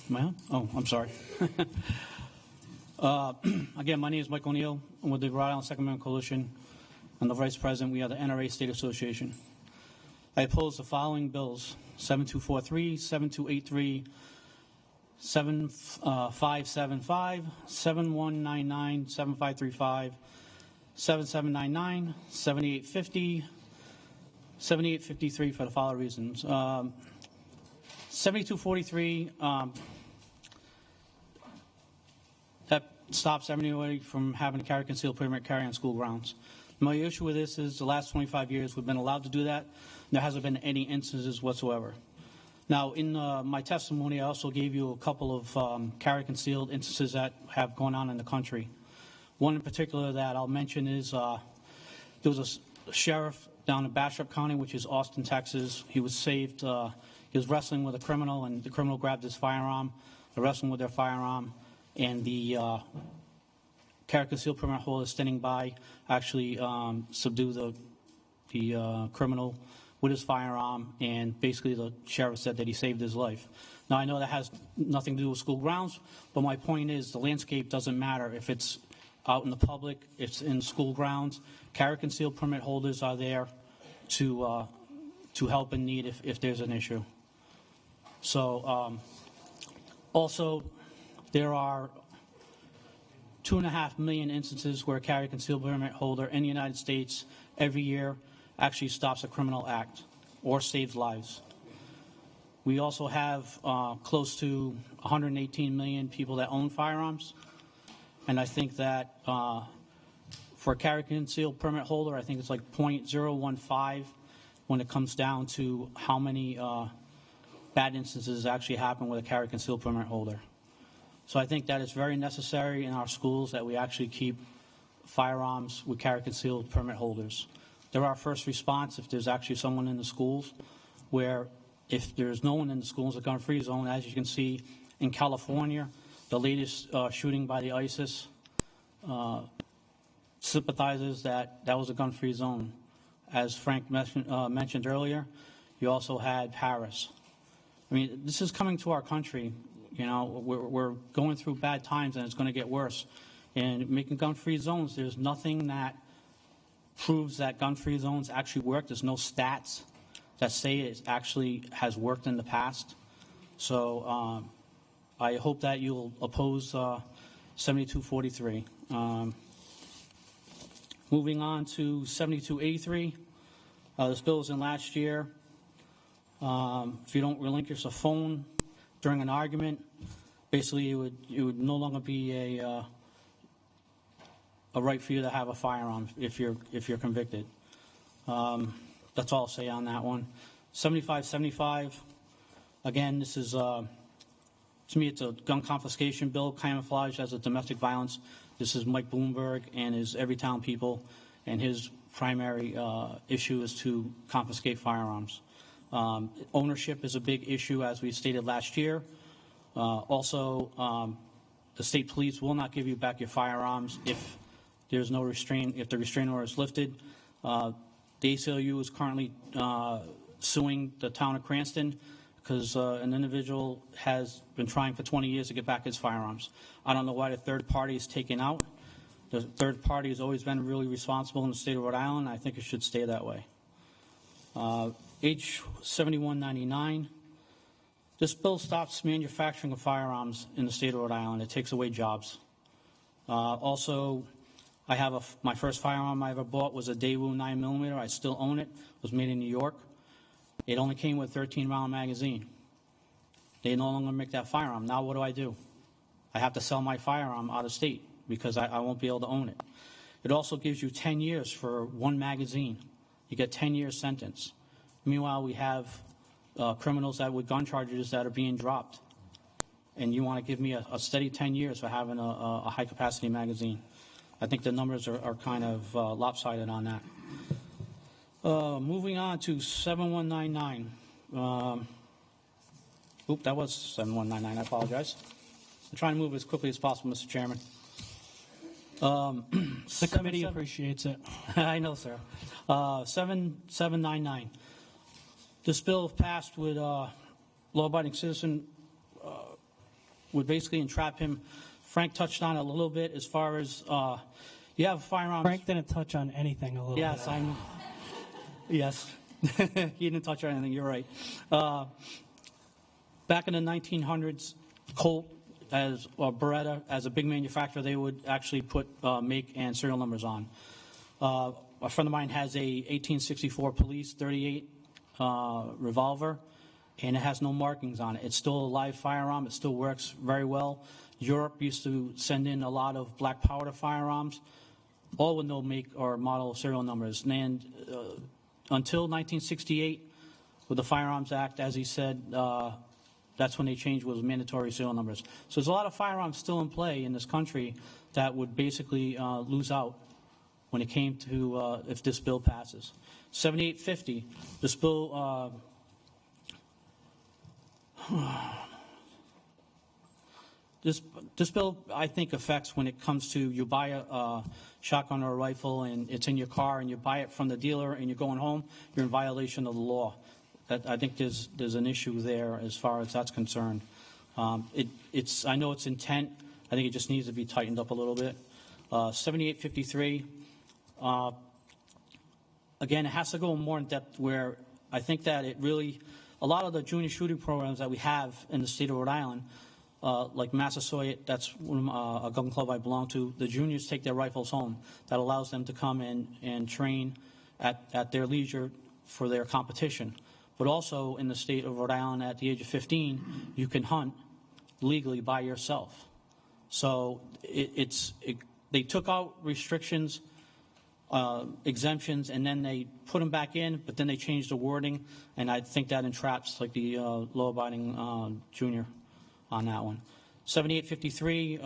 Am I on? Oh, I'm sorry. Again, my name is Mike O'Neill. I'm with the Rhode Island Second Amendment Coalition. I'm the Vice President. We are the NRA State Association. I oppose the following bills: 7243, 7283, 7575, 7199, 7535, 7799, 7850, 7853 for the following reasons. 7243, that stops anybody from having to carry concealed permit carry on school grounds. My issue with this is the last 25 years we've been allowed to do that. There hasn't been any instances whatsoever. Now, in my testimony, I also gave you a couple of carry concealed instances that have gone on in the country. One in particular that I'll mention is there was a sheriff down in Bastrop County, which is Austin, Texas. He was saved. He was wrestling with a criminal, and the criminal grabbed his firearm. They're wrestling with their firearm, and the carry concealed permit holder standing by actually subdued the criminal with his firearm, and basically the sheriff said that he saved his life. Now, I know that has nothing to do with school grounds, but my point is the landscape doesn't matter if it's out in the public, it's in school grounds. Carry concealed permit holders are there to help in need if there's an issue. So also, there are 2.5 million instances where a carry concealed permit holder in the United States every year actually stops a criminal act or saves lives. We also have close to 118 million people that own firearms, and I think that for a carry concealed permit holder, I think it's like 0.015 when it comes down to how many bad instances actually happen with a carry concealed permit holder. So I think that it's very necessary in our schools that we actually keep firearms with carry concealed permit holders. They're our first response if there's actually someone in the schools, where if there's no one in the schools, a gun-free zone, as you can see in California, the latest shooting by the ISIS sympathizers that was a gun-free zone. As Frank mentioned earlier, you also had Paris. I mean, this is coming to our country. You know, we're going through bad times, and it's going to get worse. And making gun-free zones, there's nothing that proves that gun-free zones actually work. There's no stats that say it actually has worked in the past. So I hope that you'll oppose 7243. Moving on to 7283. This bill was in last year. If you don't relinquish a phone during an argument, basically it would no longer be a right for you to have a firearm if you're convicted. That's all I'll say on that one. 7575. Again, this is to me it's a gun confiscation bill camouflaged as a domestic violence. This is Mike Bloomberg and his Everytown people, and his primary issue is to confiscate firearms. Ownership is a big issue, as we stated last year. Also, the state police will not give you back your firearms if there's no restraint, if the restraining order is lifted. The ACLU is currently suing the town of Cranston because an individual has been trying for 20 years to get back his firearms. I don't know why the third party is taken out. The third party has always been really responsible in the state of Rhode Island. I think it should stay that way. H 7199. This bill stops manufacturing of firearms in the state of Rhode Island. It takes away jobs. Also, I have my first firearm I ever bought was a Daewoo 9mm. I still own it. It was made in New York. It only came with a 13-round magazine. They no longer make that firearm. Now what do? I have to sell my firearm out of state because I won't be able to own it. It also gives you 10 years for one magazine. You get 10 years sentence. Meanwhile, we have criminals that with gun charges that are being dropped. And you want to give me a steady 10 years for having a high-capacity magazine. I think the numbers are kind of lopsided on that. Moving on to 7199. That was 7199. I apologize. I'm trying to move as quickly as possible, Mr. Chairman. The committee appreciates it. I know, sir. 7799. This bill, if passed, would law-abiding citizen would basically entrap him. Frank touched on it a little bit as far as you have firearms. Frank didn't touch on anything a little Yes, bit. Yes. He didn't touch on anything, you're right. Back in the 1900s, Colt or Beretta, as a big manufacturer, they would actually put make and serial numbers on. A friend of mine has a 1864 Police 38 revolver, and it has no markings on it. It's still a live firearm. It still works very well. Europe used to send in a lot of black powder firearms, all with no make or model serial numbers. And until 1968, with the Firearms Act, as he said, that's when they changed, was mandatory serial numbers. So there's a lot of firearms still in play in this country that would basically lose out when it came to if this bill passes. 7850, this bill, this bill, I think, affects when it comes to you buy a shotgun or a rifle and it's in your car and you buy it from the dealer and you're going home, you're in violation of the law. I think there's an issue there as far as that's concerned. I know it's intent. I think it just needs to be tightened up a little bit. 7853, again, it has to go more in depth where I think that it really, a lot of the junior shooting programs that we have in the state of Rhode Island, like Massasoit, that's a gun club I belong to, the juniors take their rifles home. That allows them to come in and train at their leisure for their competition. But also in the state of Rhode Island, at the age of 15, you can hunt legally by yourself. So they took out restrictions, exemptions, and then they put them back in, but then they changed the wording, and I think that entraps like the law-abiding junior on that one. 7853,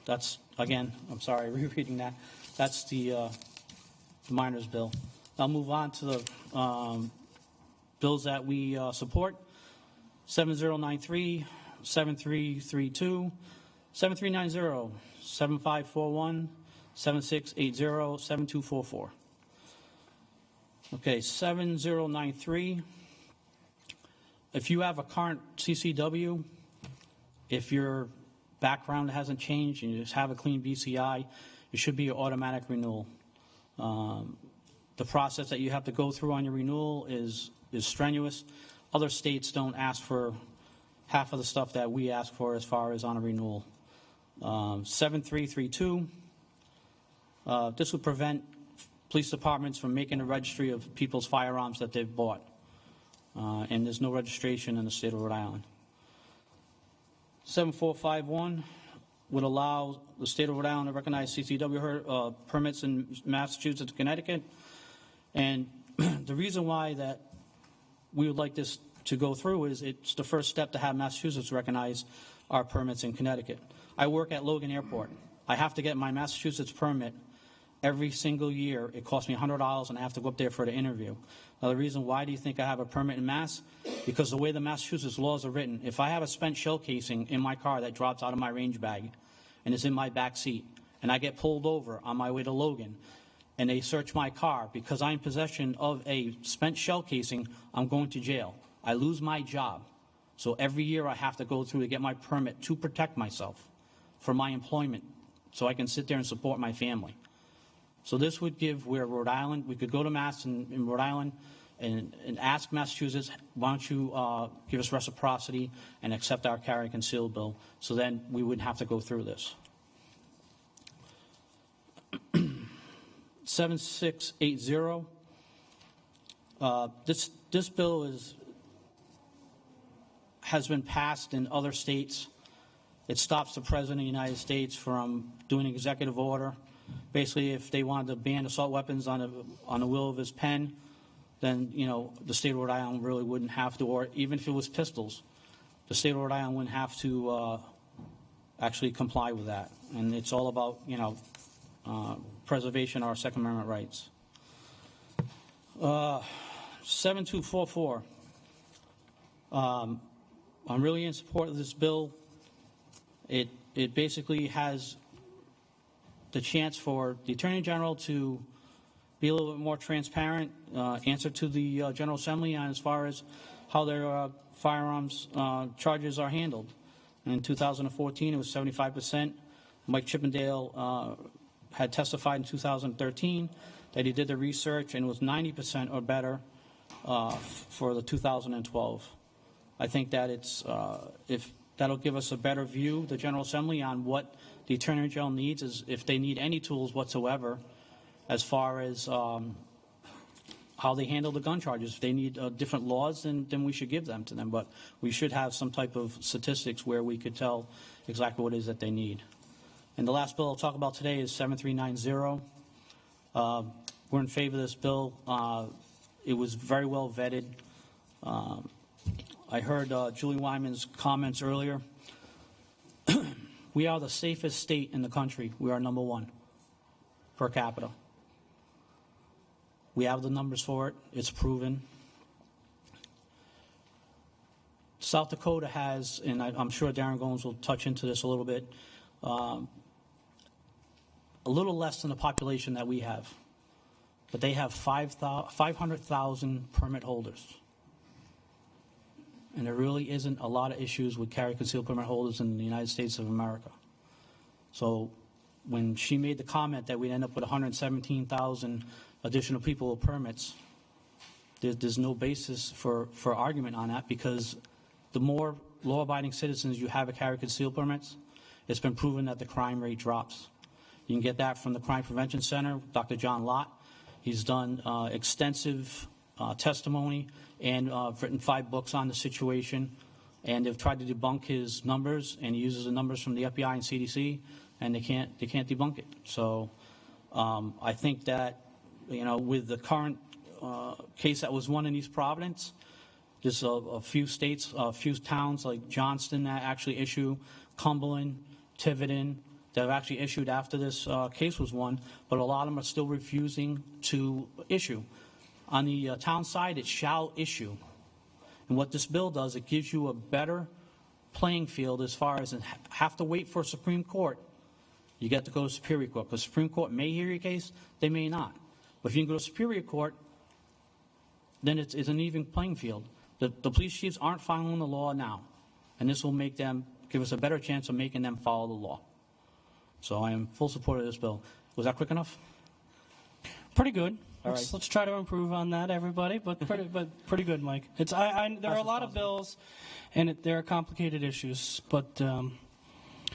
that's, again, I'm sorry, rereading that. That's the minors bill. I'll move on to the bills that we support. 7093, 7332, 7390, 7541, 7680, 7244. Okay, 7093. If you have a current CCW, if your background hasn't changed and you just have a clean BCI, it should be an automatic renewal. The process that you have to go through on your renewal is strenuous. Other states don't ask for half of the stuff that we ask for as far as on a renewal. 7332, this would prevent police departments from making a registry of people's firearms that they've bought. And there's no registration in the state of Rhode Island. 7451 would allow the state of Rhode Island to recognize CCW permits in Massachusetts and Connecticut. And the reason why that we would like this to go through is it's the first step to have Massachusetts recognize our permits in Connecticut. I work at Logan Airport. I have to get my Massachusetts permit every single year. It costs me $100, and I have to go up there for the interview. Now, the reason why do you think I have a permit in Mass? Because the way the Massachusetts laws are written, if I have a spent shell casing in my car that drops out of my range bag and is in my back seat, and I get pulled over on my way to Logan, and they search my car because I'm in possession of a spent shell casing, I'm going to jail. I lose my job. So every year I have to go through to get my permit to protect myself for my employment so I can sit there and support my family. So this would give where Rhode Island, we could go to Mass in Rhode Island and ask Massachusetts, why don't you give us reciprocity and accept our carry and conceal bill, so then we wouldn't have to go through this. 7680. This bill has been passed in other states. It stops the President of the United States from doing an executive order. Basically, if they wanted to ban assault weapons on the will of his pen, then, you know, the state of Rhode Island really wouldn't have to, or even if it was pistols, the state of Rhode Island wouldn't have to actually comply with that. And it's all about, you know, preservation of our Second Amendment rights. 7244. I'm really in support of this bill. It basically has the chance for the Attorney General to be a little bit more transparent, answer to the General Assembly on as far as how their firearms charges are handled. In 2014, it was 75%. Mike Chippendale had testified in 2013 that he did the research and was 90% or better for the 2012. I think that if that'll give us a better view, the General Assembly, on what the Attorney General needs, is if they need any tools whatsoever as far as how they handle the gun charges. If they need different laws, then we should give them to them. But we should have some type of statistics where we could tell exactly what it is that they need. And the last bill I'll talk about today is 7390. We're in favor of this bill. It was very well vetted. I heard Julie Wyman's comments earlier. We are the safest state in the country. We are number one per capita. We have the numbers for it. It's proven. South Dakota has, and I'm sure Darren Gomes will touch into this a little bit, a little less than the population that we have. But they have 500,000 permit holders. And there really isn't a lot of issues with carry concealed permit holders in the United States of America. So when she made the comment that we'd end up with 117,000 additional people with permits, there's no basis for argument on that, because the more law-abiding citizens you have at carry concealed permits, it's been proven that the crime rate drops. You can get that from the Crime Prevention Center, Dr. John Lott. He's done extensive testimony and written 5 books on the situation, and they've tried to debunk his numbers, and he uses the numbers from the FBI and CDC, and they can't debunk it. So I think that, with the current case that was won in East Providence, there's a few states, a few towns like Johnston that actually issue, Cumberland, Tiverton, that have actually issued after this case was won, but a lot of them are still refusing to issue. On the town side, it shall issue. And what this bill does, it gives you a better playing field as far as have to wait for Supreme Court. You get to go to Superior Court, because Supreme Court may hear your case, they may not. But if you can go to Superior Court, then it's an even playing field. The police chiefs aren't following the law now, and this will give us a better chance of making them follow the law. So I am full support of this bill. Was that quick enough? Pretty good. All right. Let's try to improve on that, everybody. But pretty good, Mike. There are a lot of bills, and there are complicated issues. But